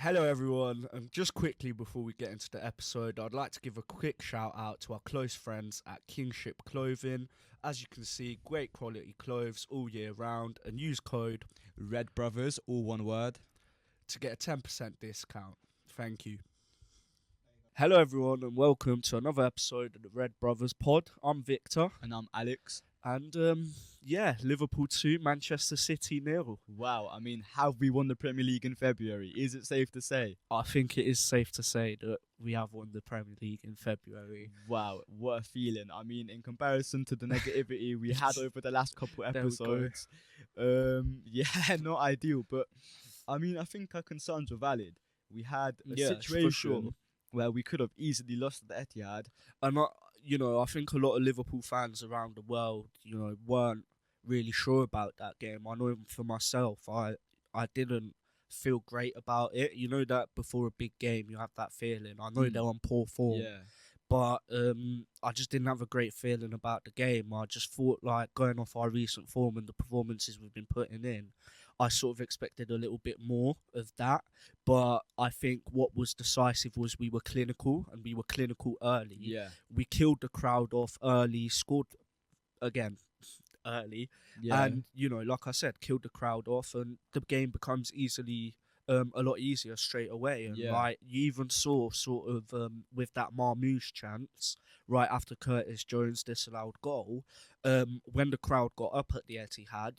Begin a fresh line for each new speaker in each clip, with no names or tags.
Hello, everyone. Just quickly before we get into the episode, I'd like to give a quick shout out to our close friends at Kingship Clothing. As you can see, great quality clothes all year round, and use code
Red Brothers, all one word.
to get a 10% discount. Thank you. Hello, everyone, and welcome to another episode of the Red Brothers Pod. I'm Victor,
And I'm Alex.
and Liverpool 2, Manchester City 0.
Wow, I mean, have we won the Premier League in February? Is it safe to say?
I think it is safe to say that we have won the Premier League in February.
Wow, what a feeling. I mean, in comparison to the negativity we had over the last couple
There we go.
episodes, not ideal. But, I mean, I think our concerns were valid. We had a
Yes, for
situation
sure.
where we could have easily lost at the Etihad.
And I think a lot of Liverpool fans around the world, weren't really sure about that game. I know for myself, I didn't feel great about it. You know that before a big game, you have that feeling. I know they're on poor form,
Yeah.
but I just didn't have a great feeling about the game. I just thought, like, going off our recent form and the performances we've been putting in, I sort of expected a little bit more of that. But I think what was decisive was we were clinical, and we were clinical early.
Yeah.
We killed the crowd off early, scored again early,
Yeah.
and like I said, killed the crowd off, and the game becomes a lot easier straight away. And
Yeah.
like you even saw sort of with that Marmoush chance right after Curtis Jones' disallowed goal, when the crowd got up at the Etihad,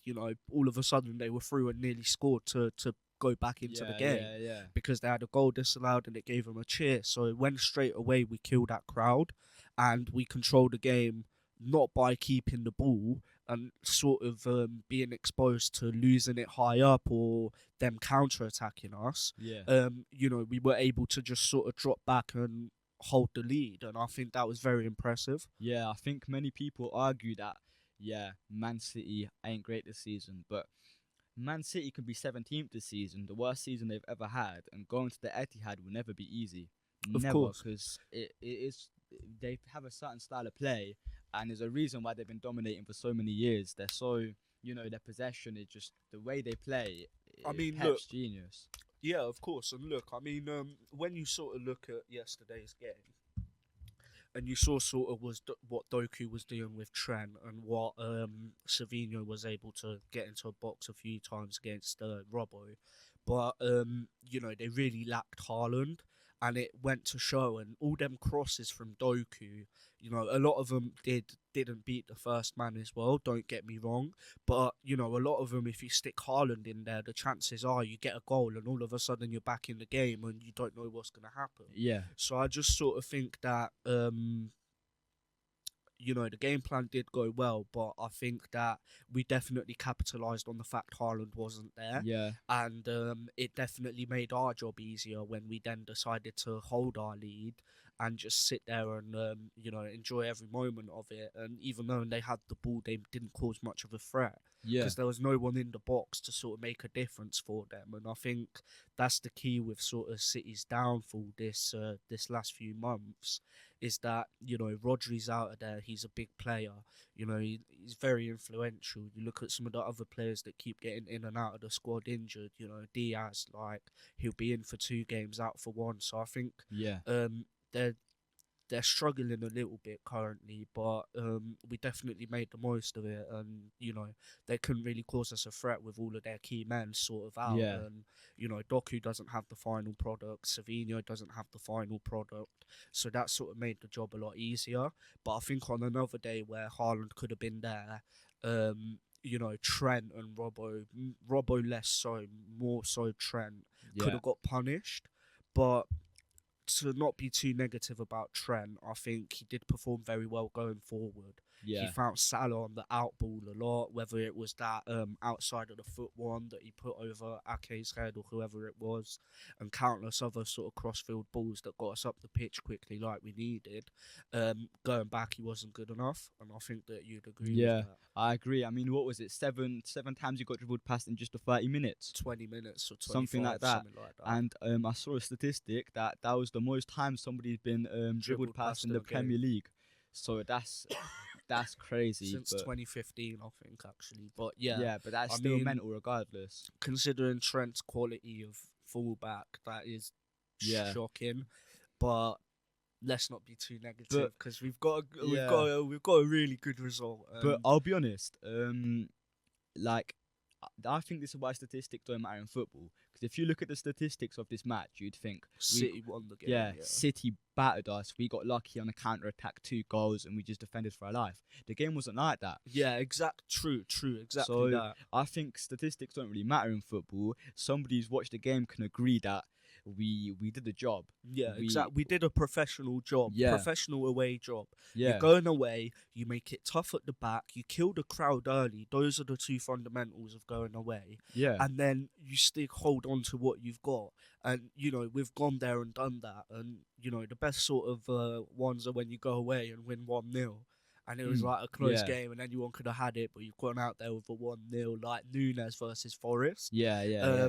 all of a sudden they were through and nearly scored to go back into the game
Yeah.
because they had a goal disallowed and it gave them a cheer. So when straight away we killed that crowd and we controlled the game, not by keeping the ball and sort of being exposed to losing it high up or them counter-attacking us.
Yeah.
We were able to just sort of drop back and hold the lead, and I think that was very impressive.
Yeah, I think many people argue that, Man City ain't great this season, but Man City can be 17th this season, the worst season they've ever had, and going to the Etihad will never be easy.
Of
Never,
course.
because it is, they have a certain style of play, and there's a reason why they've been dominating for so many years. They're so, their possession is just, the way they play,
I mean,
Pep's
look,
genius.
Yeah, of course. And look, I mean, when you sort of look at yesterday's game, and you saw sort of what Doku was doing with Trent and what Savinho was able to get into a box a few times against Robbo, but they really lacked Haaland, and it went to show. And all them crosses from Doku, a lot of them didn't beat the first man as well. Don't get me wrong, but a lot of them, if you stick Haaland in there, the chances are you get a goal, and all of a sudden you're back in the game, and you don't know what's going to happen.
Yeah.
So I just sort of think that the game plan did go well, but I think that we definitely capitalised on the fact Haaland wasn't there.
Yeah.
And it definitely made our job easier when we then decided to hold our lead and just sit there and enjoy every moment of it. And even though they had the ball, they didn't cause much of a threat
Yeah.
because there was no one in the box to sort of make a difference for them. And I think that's the key with sort of City's downfall this last few months, is that Rodri's out of there. He's a big player. He's very influential. You look at some of the other players that keep getting in and out of the squad injured. Diaz, like, he'll be in for 2 games, out for 1. So I think
Yeah.
they're struggling a little bit currently, but we definitely made the most of it. And they couldn't really cause us a threat with all of their key men sort of out.
Yeah.
And Doku doesn't have the final product, Savinho doesn't have the final product, so that sort of made the job a lot easier. But I think on another day where Haaland could have been there, Trent and Robbo less so, more so Trent, could
Yeah.
have got punished. But to not be too negative about Trent, I think he did perform very well going forward.
Yeah.
He found Salah on the out ball a lot, whether it was that outside of the foot one that he put over Ake's head or whoever it was, and countless other sort of cross-field balls that got us up the pitch quickly like we needed. Going back, he wasn't good enough, and I think that you'd agree
Yeah.
with that.
I agree. I mean, what was it? Seven times you got dribbled past in just the 30 minutes.
20 minutes or 25,
Something like that.
Something like that.
And I saw a statistic that was the most times somebody's been dribbled past in the Premier League. So that's crazy.
Since 2015, I think, actually. But
yeah, but that's
I
still
mean,
mental regardless.
considering Trent's quality of fullback. That is
Yeah.
shocking. But let's not be too negative
But
because we've
yeah.
got a really good result.
But
And
I'll be honest. Like, I think this is why statistics don't matter in football. Because if you look at the statistics of this match, you'd think
City won the game.
yeah,
Yeah.
City battered us. We got lucky on a counter attack, 2 goals, and we just defended for our life. The game wasn't like that.
Yeah, true, exactly
So
that.
I think statistics don't really matter in football. Somebody who's watched the game can agree that we did the job.
Yeah,
We
exactly. We did a professional job,
Yeah.
professional away job. You're
yeah
going away, you make it tough at the back, you kill the crowd early. Those are the two fundamentals of going away.
yeah
And then you still hold on to what you've got. And, we've gone there and done that. And, the best sort of ones are when you go away and win 1-0. And it was like a close
yeah.
game and anyone could have had it, but you've gone out there with a 1-0 like Nunes versus Forest.
yeah.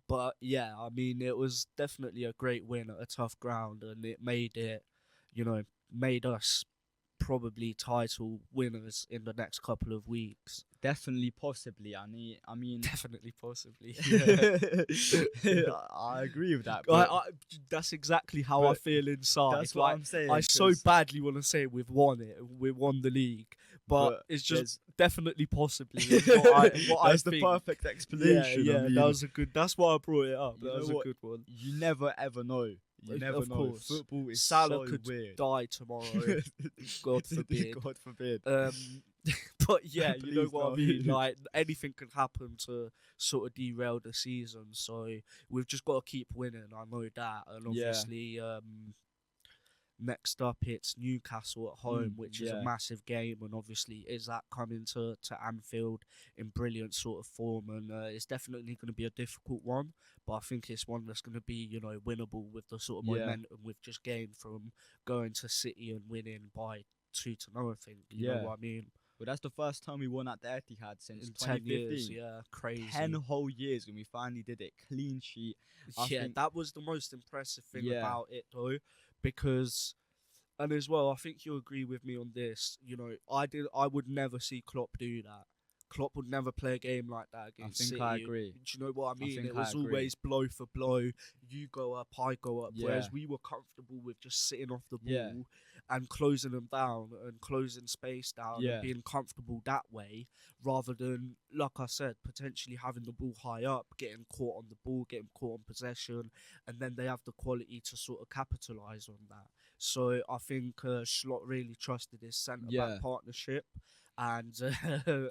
But yeah, I mean, it was definitely a great win at a tough ground, and it made us probably title winners in the next couple of weeks.
Definitely, possibly. I mean,
Definitely, possibly.
I agree with that.
That's exactly how I
but
feel inside.
That's what I'm saying.
I so badly want to say we've won it, we won the league, but it's just definitely, possibly. Is what
that's
I
the
think.
perfect explanation.
Yeah,
I mean,
that was a good. That's why I brought it up.
You
That was
know
a
what?
good one.
You never ever know. You never
Of
know.
course.
Football is
Salah
so
could
weird.
die tomorrow. God forbid.
God forbid.
But yeah, you know
Please
what I
no.
mean. Like anything can happen to sort of derail the season. So we've just got to keep winning. I know that, and
Yeah.
obviously, next up it's Newcastle at home, which is a
yeah.
massive game. And obviously, is that coming to Anfield in brilliant sort of form? And it's definitely going to be a difficult one. But I think it's one that's going to be, winnable with the sort of
Yeah.
momentum we've just gained from going to City and winning by 2-0. I think. You know
Yeah.
what I mean?
Well, that's the first time we won at the Etihad since
In 10
2015.
years, yeah, crazy.
10 whole years when we finally did it. Clean sheet. I think
that was the most impressive thing
Yeah.
about it, though, because, and as well, I think you'll agree with me on this. I would never see Klopp do that. Klopp would never play a game like that against
think
City.
I agree.
Do you know what I mean?
think
It
I
was
agree.
always blow for blow. You go up, I go up.
Yeah.
Whereas we were comfortable with just sitting off the ball
Yeah.
and closing them down and closing space down
Yeah.
and being comfortable that way, rather than, like I said, potentially having the ball high up, getting caught on the ball, getting caught on possession, and then they have the quality to sort of capitalise on that. So I think Slot really trusted his centre-back
Yeah.
partnership. And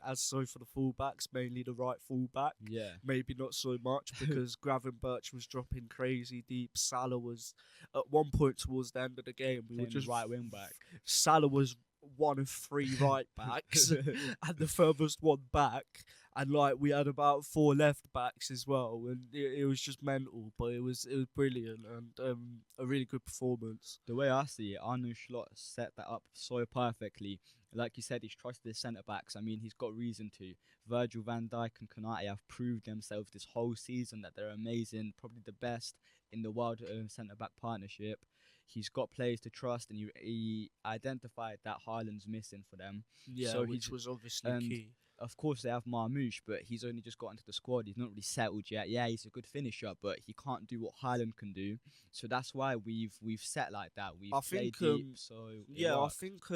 as so for the fullbacks, mainly the right fullback,
Yeah.
maybe not so much because Gravenberch was dropping crazy deep. Salah was at one point towards the end of the game. We were
Playing
just
right wing back.
Salah was one of 3 right backs and the furthest one back, and like we had about 4 left backs as well, and it was just mental. But it was brilliant and a really good performance.
The way I see it, Arno Slot set that up so perfectly. Like you said, he's trusted his centre backs. I mean, he's got reason to. Virgil van Dijk and Konate have proved themselves this whole season that they're amazing, probably the best in the world centre back partnership. He's got players to trust, and he identified that Haaland's missing for them.
Yeah,
So
which was obviously key.
Of course, they have Marmoush, but he's only just got into the squad. He's not really settled yet. Yeah, he's a good finisher, but he can't do what Haaland can do. So that's why we've set like that. We've played deep. So
I think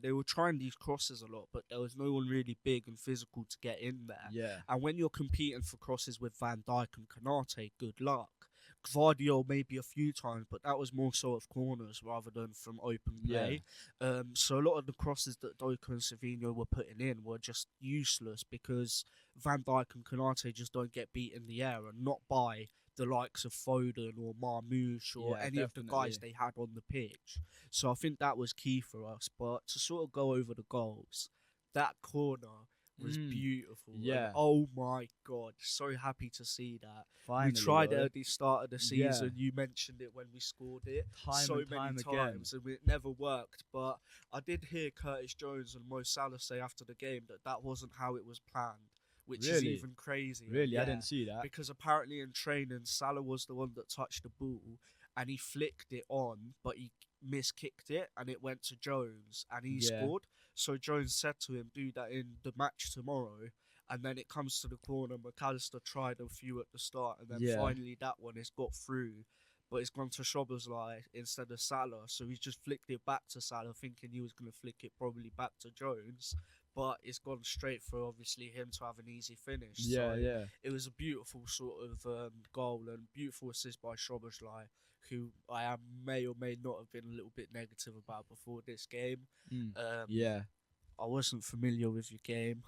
they were trying these crosses a lot, but there was no one really big and physical to get in there.
Yeah.
And when you're competing for crosses with Van Dijk and Konate, good luck. Gvardiol maybe a few times, but that was more so of corners rather than from open play. So a lot of the crosses that Doku and Savinho were putting in were just useless because Van Dijk and Konate just don't get beat in the air, and not by the likes of Foden or Marmoush or any of the guys they had on the pitch. So I think that was key for us. But to sort of go over the goals, that corner was beautiful.
Yeah.
And oh my God, so happy to see that.
Finally,
we tried it at the start of the season.
Yeah.
You mentioned it when we scored it
Time
so
and
many
time
times, and it never worked. But I did hear Curtis Jones and Mo Salah say after the game that wasn't how it was planned, which is
Really?
even crazy.
Really,
Yeah.
I didn't see that.
Because apparently in training, Salah was the one that touched the ball and he flicked it on, but he miskicked it and it went to Jones and he
Yeah.
scored. So Jones said to him, do that in the match tomorrow. and then it comes to the corner. McAllister tried a few at the start, and then
Yeah.
finally that one has got through, but it's gone to Szoboszlai instead of Salah. So he's just flicked it back to Salah, thinking he was going to flick it probably back to Jones, but it's gone straight for obviously him to have an easy finish.
Yeah,
So
yeah.
it was a beautiful sort of goal and beautiful assist by Szoboszlai, who may or may not have been a little bit negative about before this game.
Mm.
Um,
Yeah.
I wasn't familiar with your game.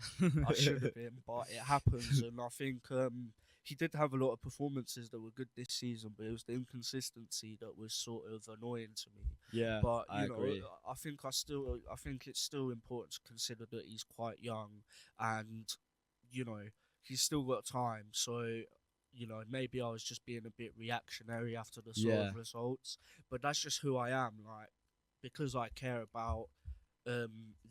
I should have been, but it happens. And I think he did have a lot of performances that were good this season, but it was the inconsistency that was sort of annoying to me.
Yeah,
But
I agree.
I think it's still important to consider that he's quite young, and he's still got time. So maybe I was just being a bit reactionary after the sort
Yeah.
of results, but that's just who I am. Like, because I care about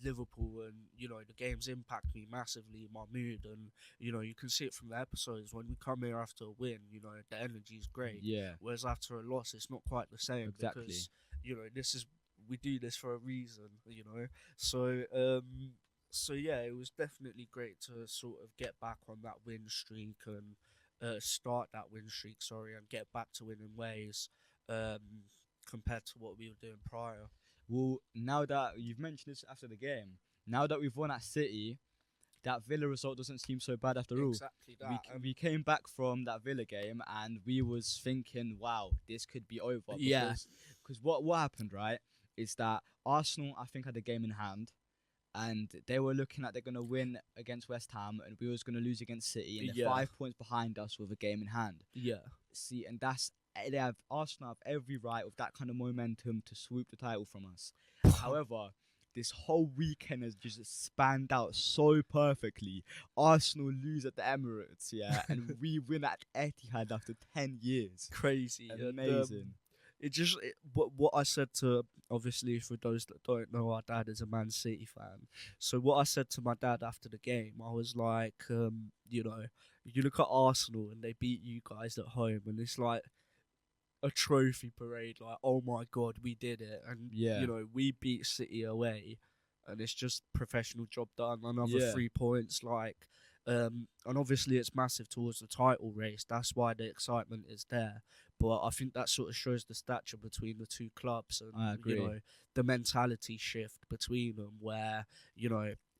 Liverpool, and the games impact me massively in my mood, and you can see it from the episodes. When we come here after a win, the energy is great,
Yeah,
whereas after a loss it's not quite the same.
Exactly.
Because we do this for a reason. So yeah, it was definitely great to sort of get back on that win streak, and start that win streak, and get back to winning ways, compared to what we were doing prior.
Well, now that you've mentioned this after the game, now that we've won at City, that Villa result doesn't seem so bad after all.
Exactly that.
We came back from that Villa game and we was thinking, wow, this could be over.
Yeah.
Because what happened, right, is that Arsenal, I think, had the game in hand, and they were looking like they're going to win against West Ham and we was going to lose against City, and they're
Yeah.
5 points behind us with a game in hand.
Yeah.
See, and Arsenal have every right with that kind of momentum to swoop the title from us. However, this whole weekend has just spanned out so perfectly. Arsenal lose at the Emirates, yeah, and we win at Etihad after 10 years.
Crazy.
Amazing.
What I said to, obviously, for those that don't know, our dad is a Man City fan. So what I said to my dad after the game, I was like, you look at Arsenal and they beat you guys at home, and it's like a trophy parade. Like, oh my god, we did it. And
Yeah.
we beat City away, and it's just professional job done. Another
Yeah.
3 points, and obviously it's massive towards the title race. That's why the excitement is there. But I think that sort of shows the stature between the two clubs, and
I agree.
the mentality shift between them, where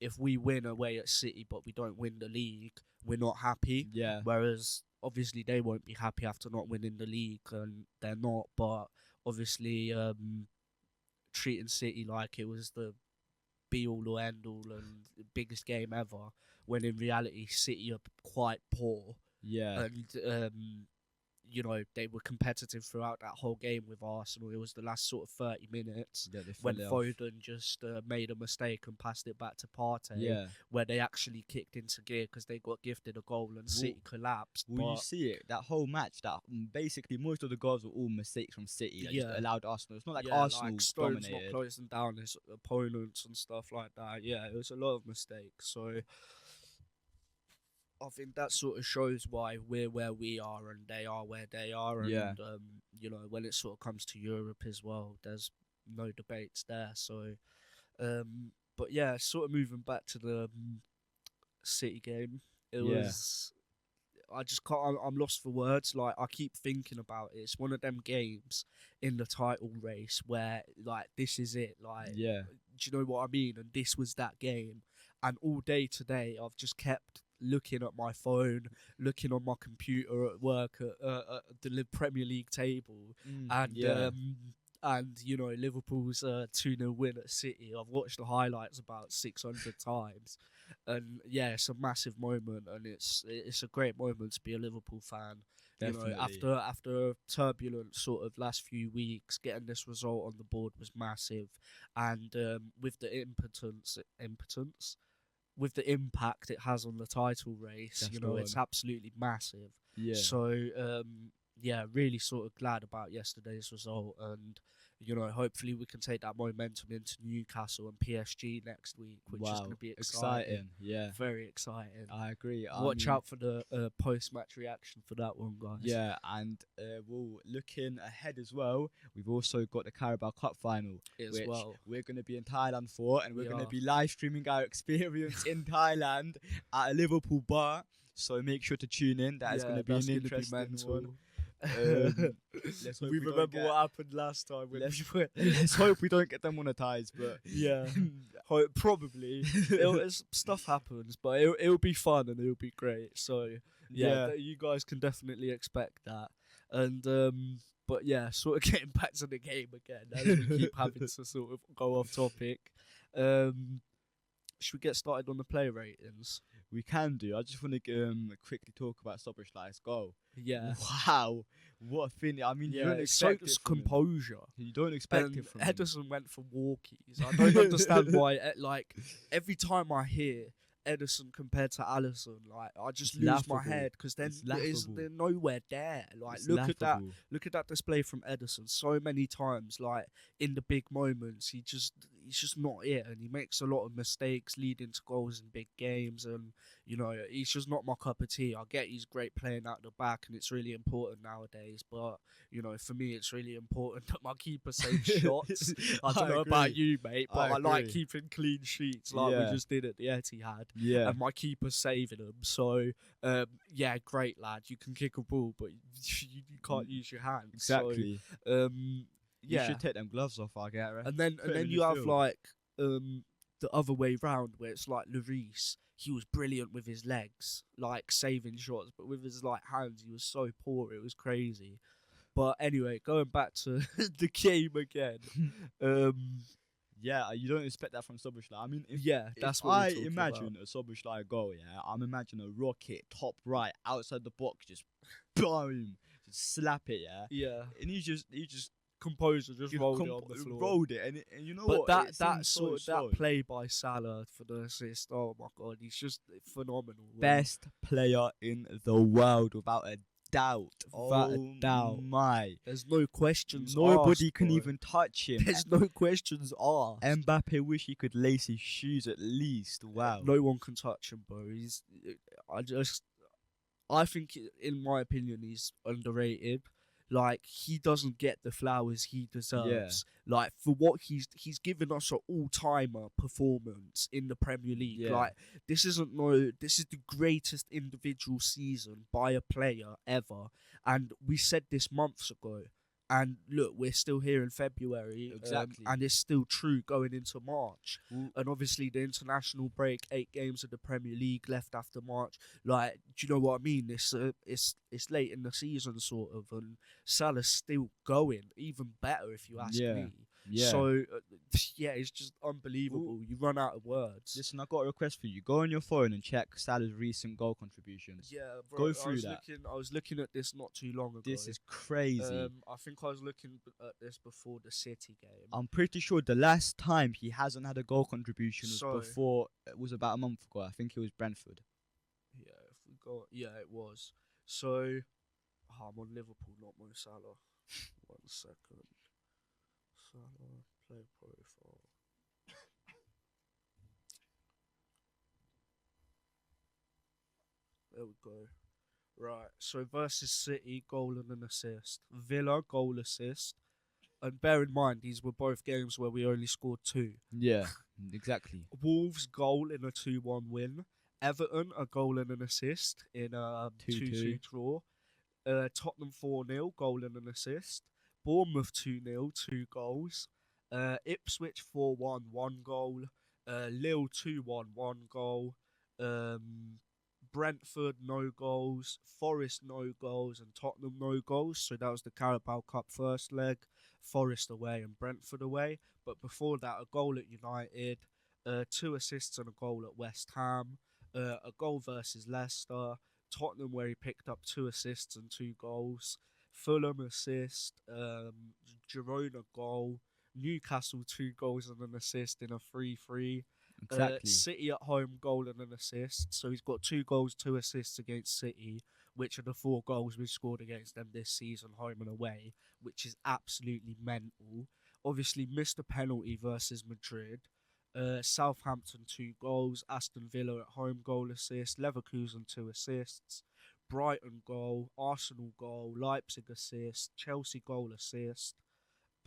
if we win away at City but we don't win the league, we're not happy.
Yeah.
Whereas obviously they won't be happy after not winning the league, and they're not. But obviously, treating City like it was the be all or end all and the biggest game ever, when in reality City are quite poor,
Yeah.
and they were competitive throughout that whole game with Arsenal. It was the last sort of 30 minutes
Yeah, they
when
fell off.
Foden just made a mistake and passed it back to Partey,
Yeah.
where they actually kicked into gear because they got gifted a goal and City collapsed.
Will you
But
see it? That whole match, basically most of the goals were all mistakes from City that just
Yeah.
allowed Arsenal. It's not like
yeah,
Arsenal
like Stones not
dominated.
closing down his opponents and stuff like that. Yeah, it was a lot of mistakes. So I think that sort of shows why we're where we are and they are where they are. And,
Yeah.
when it sort of comes to Europe as well, there's no debates there. So, but yeah, sort of moving back to the City game, it
Yeah.
was. I just can't. I'm lost for words. Like, I keep thinking about it. It's one of them games in the title race where, like, this is it. Like,
Yeah.
do you know what I mean? And this was that game. And all day today, I've just kept looking at my phone, looking on my computer at work at the Premier League table, and
yeah.
Liverpool's 2-0 win at City. I've watched the highlights about 600 times, and yeah, it's a massive moment, and it's a great moment to be a Liverpool fan.
Definitely.
After a turbulent sort of last few weeks, getting this result on the board was massive, and with the impotence, with the impact it has on the title race,
That's
it's
the one.
absolutely massive.
Yeah.
So yeah, really sort of glad about yesterday's result, and hopefully we can take that momentum into Newcastle and PSG next week, which is going
Wow,
to be
exciting. Yeah,
very exciting.
I agree.
Watch out for the post-match reaction for that one, guys.
Yeah, and looking ahead as well, we've also got the Carabao Cup final,
As
which
well.
we're going to be in Thailand for, and we're
We
going to
are.
be live streaming our experience in Thailand at a Liverpool bar. So make sure to tune in. That is going to be an interesting one. Let's hope
we
we don't
remember
get-
what happened last time. When
Let's hope we don't get demonetized, but
yeah, probably. Stuff happens, but it'll be fun and it'll be great. So
yeah.
you guys can definitely expect that. And but yeah, sort of getting back to the game again as we keep having to sort of go off topic. Should we get started on the play ratings?
We can do. I just want to quickly talk about Soboslai's goal.
Yeah.
Wow, what a thing! I mean, you
Yeah,
don't
it's
expect it from him.
composure.
You don't expect
And
it from him.
Ederson went for walkies. I don't understand why. Like every time I hear Ederson compared to Alisson, like I just
It's
lose my
laughable.
head because then
It's laughable.
they're nowhere there. Like
It's
look at that.
laughable.
Look at that display from Ederson. So many times, like in the big moments, he's just not it, and he makes a lot of mistakes leading to goals in big games. And he's just not my cup of tea. I get he's great playing out the back, and it's really important nowadays. But for me, it's really important that my keeper saves shots. I don't know about
agree.
you, mate, but I like
agree.
keeping clean sheets like
Yeah.
we just did at the Etihad.
Yeah.
And my keeper's saving them. So, yeah, great lad. You can kick a ball, but you can't use your hands.
Exactly.
So,
You
yeah.
should take them gloves off, I get right?
And then
Put 'em in
you
the
have
field.
like the other way round where it's like Lloris. He was brilliant with his legs, like saving shots, but with his like hands, he was so poor. It was crazy. But anyway, going back to the game again.
Yeah, you don't expect that from Soboslai. I mean,
Yeah, that's
if
what we're
I
talking
imagine a Soboslai goal, yeah, I'm imagining a rocket top right outside the box, just boom, just slap it, yeah.
Yeah,
And he just
composer just rolled it on the floor.
rolled it, and you know
But
what?
that
It
that
seems so
sort of
slow.
that play by Salah for the assist, oh my god, he's just phenomenal.
Best player in the world, without a doubt.
Without a
Oh
doubt.
my!
There's no questions.
Nobody
asked,
can
bro.
even touch him.
There's no questions asked.
Mbappe wish he could lace his shoes at least. Wow.
No one can touch him, bro. I think, in my opinion, he's underrated. Like he doesn't get the flowers he deserves. Like for what he's given us an all-timer performance in the Premier League.
Yeah.
Like this is the greatest individual season by a player ever. And we said this months ago. And look, we're still here in February.
Exactly.
And it's still true going into March.
Well,
And obviously the international break, 8 games of the Premier League left after March. Like, do you know what I mean? It's late in the season, sort of, and Salah's still going, even better if you ask
Yeah.
me.
yeah.
So, yeah, it's just unbelievable. You run out of words.
Listen, I got a request for you. Go on your phone and check Salah's recent goal contributions.
Yeah, bro,
Go through that.
I was looking at this not too long ago.
This is crazy.
I think I was looking at this before the City game.
I'm pretty sure the last time he hasn't had a goal contribution was
So-
before. It was about a month ago. I think it was Brentford.
Yeah, it was. So, I'm on Liverpool, not Mo Salah. 1 second. Salah, play profile. There we go. Right, so versus City, goal and an assist. Villa, goal assist. And bear in mind, these were both games where we only scored 2.
Yeah, exactly.
Wolves, goal in a 2-1 win. Everton, a goal and an assist in a 2-2 draw. Tottenham 4-0, goal and an assist. Bournemouth 2-0, 2 goals. Ipswich 4-1, 1 goal. Lille 2-1, 1 goal. Brentford, no goals. Forest, no goals. And Tottenham, no goals. So that was the Carabao Cup first leg. Forest away and Brentford away. But before that, a goal at United. 2 assists and a goal at West Ham. A goal versus Leicester. Tottenham, where he picked up 2 assists and 2 goals. Fulham assist. Girona goal. Newcastle 2 goals and an assist in a 3-3.
Exactly.
City at home, goal and an assist. So he's got 2 goals, 2 assists against City, which are the 4 goals we've scored against them this season, home and away, which is absolutely mental. obviously missed a penalty versus Madrid. Southampton 2 goals, Aston Villa at home goal assist, Leverkusen 2 assists, Brighton goal, Arsenal goal, Leipzig assist, Chelsea goal assist,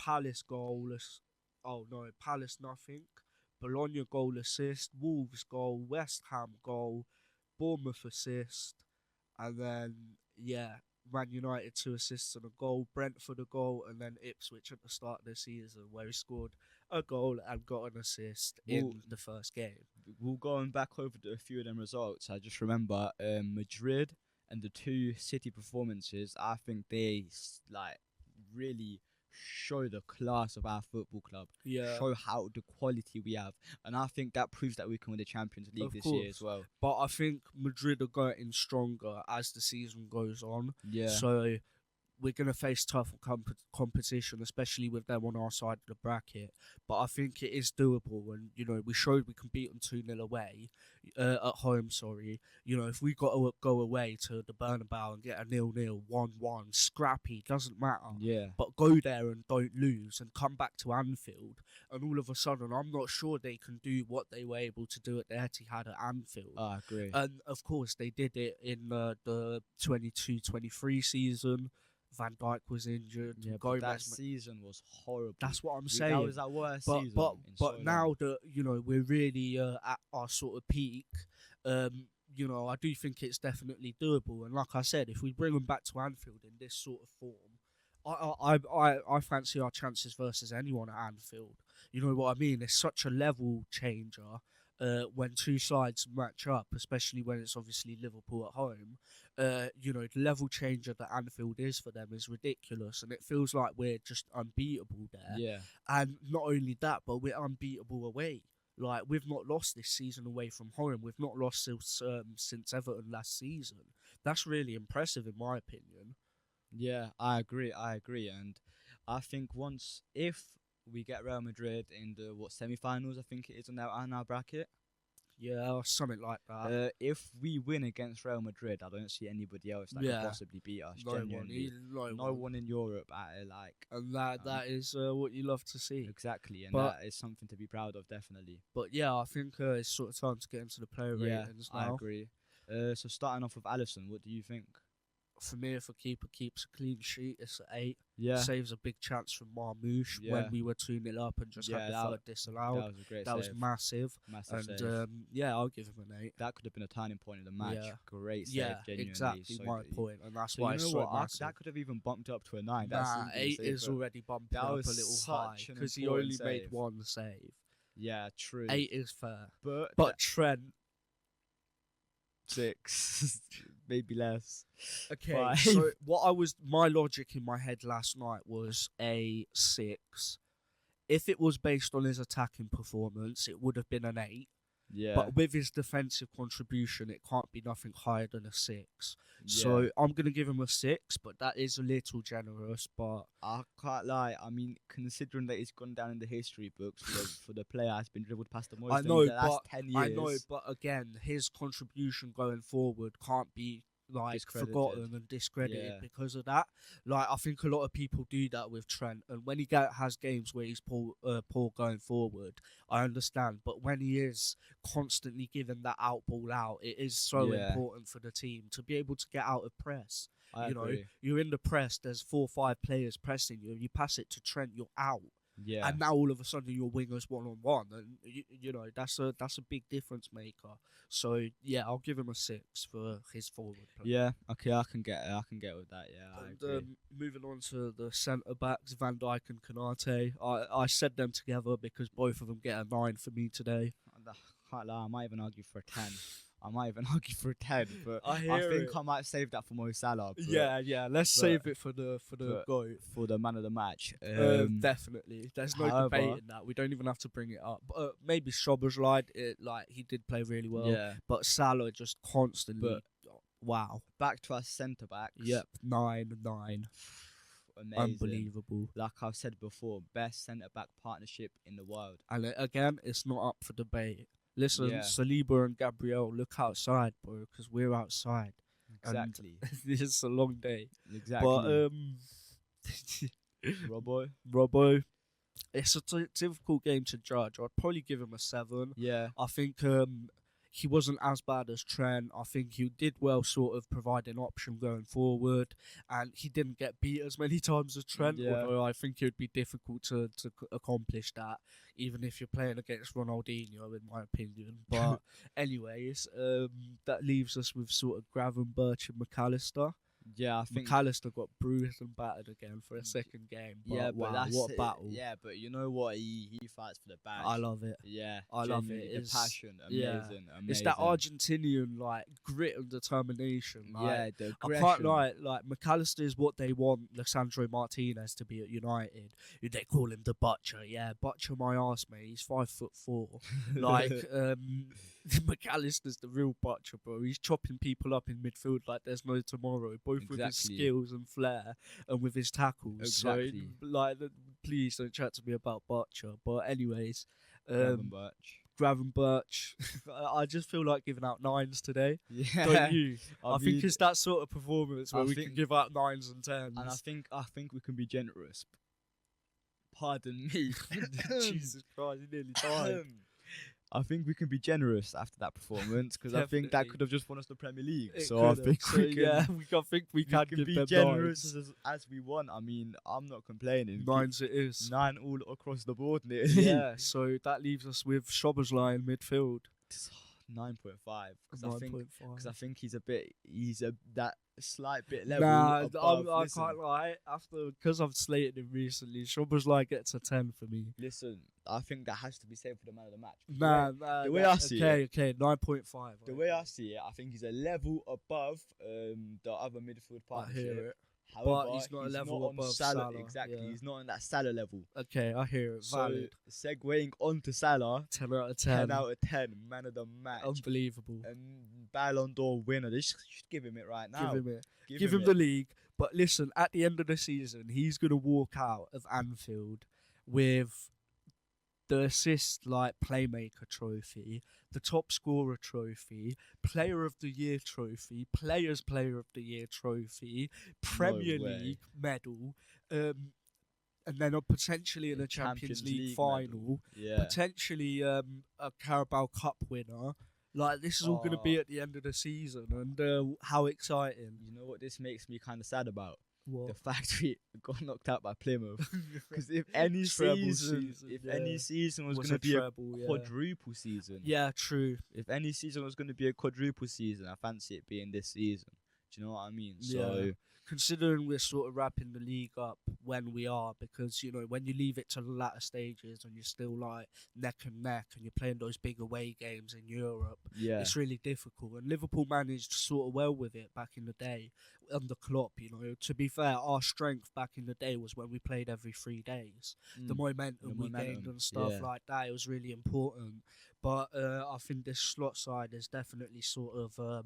Palace goal. Oh no, Palace nothing. Bologna goal assist, Wolves goal, West Ham goal, Bournemouth assist, and then yeah, Man United 2 assists and a goal, Brentford a goal, and then Ipswich at the start of the season where he scored a goal and got an assist
Well,
in the first game.
We'll going back over a few of them results. I just remember Madrid and the two City performances. I think they really show the class of our football club.
Yeah,
Show how the quality we have, and I think that proves that we can win the Champions League
of
this
course.
year as well.
But I think Madrid are getting stronger as the season goes on.
Yeah,
So we're going to face tougher competition, especially with them on our side of the bracket. But I think it is doable. And, we showed we can beat them 2-0 away, at home, sorry. If we got to go away to the Bernabeu and get a 0-0, 1-1, scrappy, doesn't matter.
yeah.
But go there and don't lose and come back to Anfield. And all of a sudden, I'm not sure they can do what they were able to do at the Etihad at Anfield.
I agree.
And, of course, they did it in the 22-23 season. Van Dijk was injured.
Yeah, but
Gomez
that season was horrible.
That's what I'm
That
saying.
was our worst
But
season.
but
in so
but
long.
now that we're really at our sort of peak, I do think it's definitely doable. And like I said, if we bring them back to Anfield in this sort of form, I fancy our chances versus anyone at Anfield. You know what I mean? It's such a level changer. When two sides match up, especially when it's obviously Liverpool at home, the level changer that Anfield is for them is ridiculous, and it feels like we're just unbeatable there.
Yeah,
And not only that, but we're unbeatable away. Like, we've not lost this season away from home. We've not lost since Everton last season. That's really impressive, in my opinion.
yeah, I agree, and I think if we get Real Madrid in the semi-finals, I think it is on our bracket.
Yeah, something like that.
If we win against Real Madrid, I don't see anybody else that
Yeah.
can possibly beat us.
No one,
Genuinely, no one in Europe
and that is what you love to see.
exactly, and
But-
that is something to be proud of, definitely.
But yeah, I think it's sort of time to get into the player
Yeah,
ratings
I
now.
agree. So starting off with Alisson, what do you think?
For me, if a keeper keeps a clean sheet, it's an 8.
Yeah,
Saves a big chance from Marmouche
Yeah.
when we were 2-0 up and just
Yeah,
had the
that
third disallowed.
that was a great
That was
save.
massive.
Massive
And
save.
yeah, I'll give him an 8.
That could have been a turning point in the match.
Yeah.
Great save,
Yeah,
genuinely.
exactly
So
my
good.
point, and that's
So
why
you
it's
know
so
what?
massive.
That could have even bumped up to a 9.
Nah,
That's
8 is already bumping
that
up a
was
little high
such an
because he
important
only made
save.
one save.
Yeah, true.
8 is fair,
but
but Trent.
6, maybe less.
Okay,
5.
so my logic in my head last night was a 6. If it was based on his attacking performance, it would have been an 8.
Yeah.
But with his defensive contribution, it can't be nothing higher than a 6.
yeah.
So I'm going to give him a 6, but that is a little generous. But
I can't lie. I mean, considering that he's gone down in the history books for the player has been dribbled past the most
I
in
know,
the last
but
10 years.
I know, but again, his contribution going forward can't be
Discredited.
forgotten and discredited
Yeah.
because of that. Like, I think a lot of people do that with Trent, and when he has games where he's poor going forward, I understand. But when he is constantly giving that out ball out, it is so
Yeah.
important for the team to be able to get out of press.
I agree.
You're in the press. There's 4 or 5 players pressing you. You pass it to Trent, you're out.
Yeah.
And now all of a sudden your wingers 1-on-1, and that's a big difference maker. So yeah, I'll give him a 6 for his forward play.
Yeah. Okay, I can get with that. Yeah, I
And
agree.
moving on to the centre backs, Van Dijk and Konate. I said them together because both of them get a 9 for me today.
I can't lie. I might even argue for a 10. But
I
I
hear
think
it.
I might save that for Mo Salah. But
Yeah. Let's
but-
save it for the
but-
goat.
For the man of the match.
Definitely, there's no
however-
debating that. We don't even have to bring it up. Maybe Szoboszlai, he did play really well.
Yeah.
But Salah just constantly. Wow.
Back to our centre backs.
Yep. 9.
Amazing.
Unbelievable.
Like I've said before, best centre back partnership in the world.
And again, it's not up for debate. Listen,
Yeah.
Saliba and Gabriel, look outside, bro, because we're outside.
Exactly.
This is a long day.
Exactly.
But
Robbo.
Robbo, it's a difficult game to judge. I'd probably give him a 7.
Yeah.
I think he wasn't as bad as Trent. I think he did well, sort of provide an option going forward, and he didn't get beat as many times as Trent.
Yeah.
Although I think it would be difficult to accomplish that, even if you're playing against Ronaldinho, in my opinion. But anyways, that leaves us with sort of Gravenberch and McAllister.
Yeah, I think.
McAllister got bruised and battered again for a second game. But
Yeah, but
wow,
that's
what a
it.
battle!
Yeah, but you know what? He fights for the badge.
I love it.
Yeah,
I love it.
genuinely, the
It's-
passion,
yeah.
amazing.
It's that Argentinian like grit and determination. Like,
Yeah, the
I
aggression.
can't lie. Like McAllister is what they want Lisandro Martinez to be at United. They call him the Butcher. Yeah, Butcher my ass, mate. He's 5'4". Like McAllister's the real Butcher, bro. He's chopping people up in midfield like there's no tomorrow. Both with his
Exactly.
skills and flair, and with his tackles.
Exactly.
So, like, please don't chat to me about Butcher. But anyways,
Gravenberch.
Gravenberch. I just feel like giving out 9s today.
Yeah,
Don't you? I
mean,
think it's that sort of performance where
I
we can
think-
give out 9s and 10s.
and I think we can be generous. Pardon me.
Jesus Christ, he nearly died.
I think we can be generous after that performance because I think that
Definitely.
could have just won us the Premier League.
It
So I
could've.
think
So,
we can.
yeah, I think we
We
can
can
give
be
them
generous
9s.
as we want. I mean, I'm not complaining.
9s it is.
9 all across the board, nearly.
Yeah, so that leaves us with Szoboszlai in midfield.
9.5 because I think
9.5.
he's that slight bit level
Nah,
above.
I
Listen,
can't lie. Because I've slated him recently, Szoboszlai gets a 10 for me.
listen, I think that has to be saved for the man of the match.
Nah,
the way I see it-
okay, 9.5.
The way I see it, I think he's a level above the other midfield
I
partnership.
hear it.
However,
he's not a level
on
above
Salah.
Salah,
Exactly,
yeah.
he's not on that Salah level.
Okay, I hear it. Valid.
So segueing on to Salah,
10 out of
10
10.
out of 10, man of the match,
Unbelievable.
Ballon d'Or winner. They should give him it right now.
Give him it. Give him
it.
the league. But listen, at the end of the season, he's going to walk out of Anfield with the assist like playmaker trophy, the top scorer trophy, player of the year trophy, players player of the year trophy, Premier
way.
League medal, and then potentially in a Champions League final,
Yeah.
potentially a Carabao Cup winner. Like, this is all going to be at the end of the season, and how exciting.
You know what this makes me kind of sad about?
What?
The fact we got knocked out by Plymouth. Because if any
Treble
season,
yeah.
any season was
Was
going to be
treble,
a
yeah.
quadruple season.
Yeah, true.
If any season was going to be a quadruple season, I fancy it being this season. Do you know what I mean? So
Yeah. Considering we're sort of wrapping the league up when we are, because, you know, when you leave it to the latter stages and you're still like neck and neck and you're playing those big away games in Europe,
yeah,
it's really difficult. And Liverpool managed sort of well with it back in the day under Klopp. You know, to be fair, our strength back in the day was when we played every 3 days. The momentum we gained and stuff like that, it was really important. But I think this slot side is definitely sort of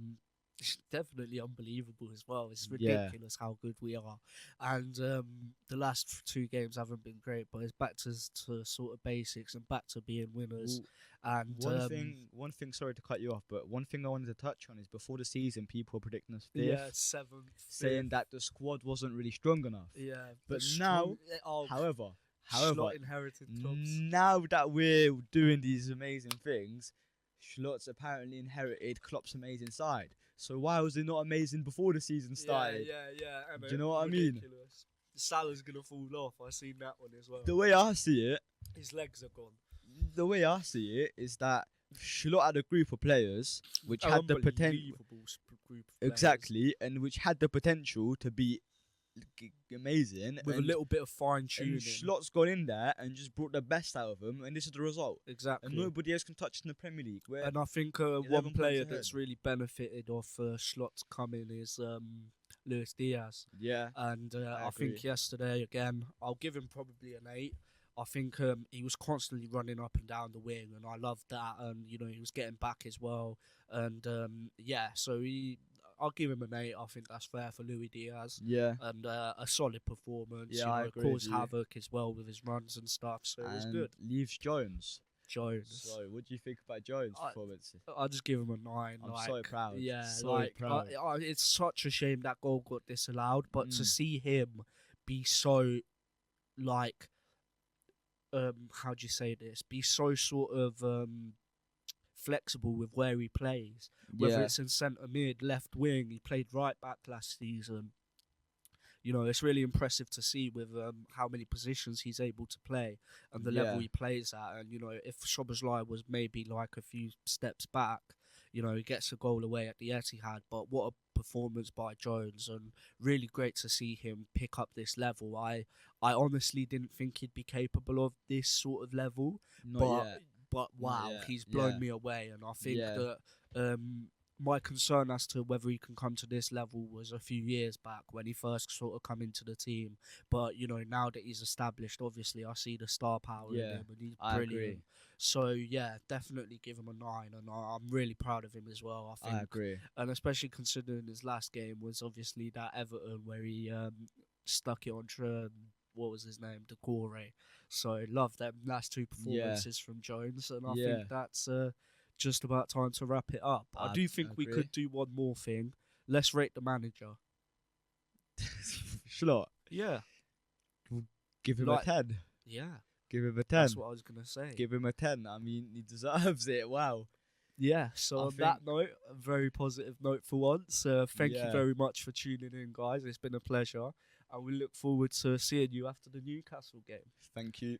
it's definitely unbelievable as well. It's ridiculous how good we are. And the last 2 games haven't been great, but it's back to sort of basics and back to being winners. And
one thing. Sorry to cut you off, but one thing I wanted to touch on is before the season, people were predicting us 5th,
yeah, 7th,
saying that the squad wasn't really strong enough.
yeah.
But
the
now,
strong-
However,
Slot inherited clubs.
now that we're doing these amazing things, Schlott's apparently inherited Klopp's amazing side. So why was it not amazing before the season started?
Yeah.
Do you know what I mean?
Ridiculous. Salah's gonna fall off. I seen that one as well.
The way I see it,
His legs are gone.
the way I see it is that Schlott had a group of players which had the potential,
Unbelievable group of players.
exactly, and which had the potential to be amazing.
With a
and,
little bit of fine tuning.
and Schlott's gone in there and just brought the best out of them, and this is the result.
Exactly.
And nobody else can touch in the Premier League. Where
And I think
11
one
points
player
ahead.
that's really benefited off Schlott's coming is Luis Diaz.
yeah,
And
I
I think
agree.
yesterday, again, I'll give him probably an 8. I think he was constantly running up and down the wing, and I loved that. And, you know, he was getting back as well. And, so I'll give him an 8. I think that's fair for Luis Diaz.
yeah.
And a solid performance.
Yeah,
you know,
I agree with
caused
you.
havoc as well with his runs and stuff. So it was
And
good.
leaves Jones.
Jones.
So, what do you think about Jones'
I-
performance?
I'll just give him a 9.
I'm so proud.
Yeah,
So
like
proud.
it's such a shame that goal got disallowed, but to
Mm.
see him be so like how do you say this? Be so sort of flexible with where he plays. Whether
Yeah,
it's in centre mid, left wing, he played right back last season. You know, it's really impressive to see with how many positions he's able to play and the level
yeah,
he plays at. And, you know, if Szoboszlai was maybe like a few steps back, you know, he gets a goal away at the Etihad. But what a performance by Jones, and really great to see him pick up this level. I honestly didn't think he'd be capable of this sort of level,
not
but
yet, not
wow,
yet.
he's blown
Yeah,
me away. And I think
yeah,
that my concern as to whether he can come to this level was a few years back when he first sort of come into the team. But you know, now that he's established, obviously I see the star power in
yeah.
him, and he's
I
brilliant.
agree.
So yeah, definitely give him a 9, and I'm really proud of him as well. I
I
think,
agree.
and especially considering his last game was obviously that Everton where he stuck it on what was his name, Decore. So love them last two
Yeah,
performances from Jones, and I think
yeah.
that's just about time to wrap it up. I
I
do think we
agree.
could do one more thing. Let's rate the manager.
Schlot,
Yeah,
give him
like
a 10.
yeah,
Give him a 10.
that's what I was gonna say.
Give him a 10. I mean, he deserves it. Wow.
Yeah. So
I
on
think,
that note, a very positive note for once. Thank you
yeah.
very much for tuning in, guys. It's been a pleasure, and we look forward to seeing you after the Newcastle game.
Thank you.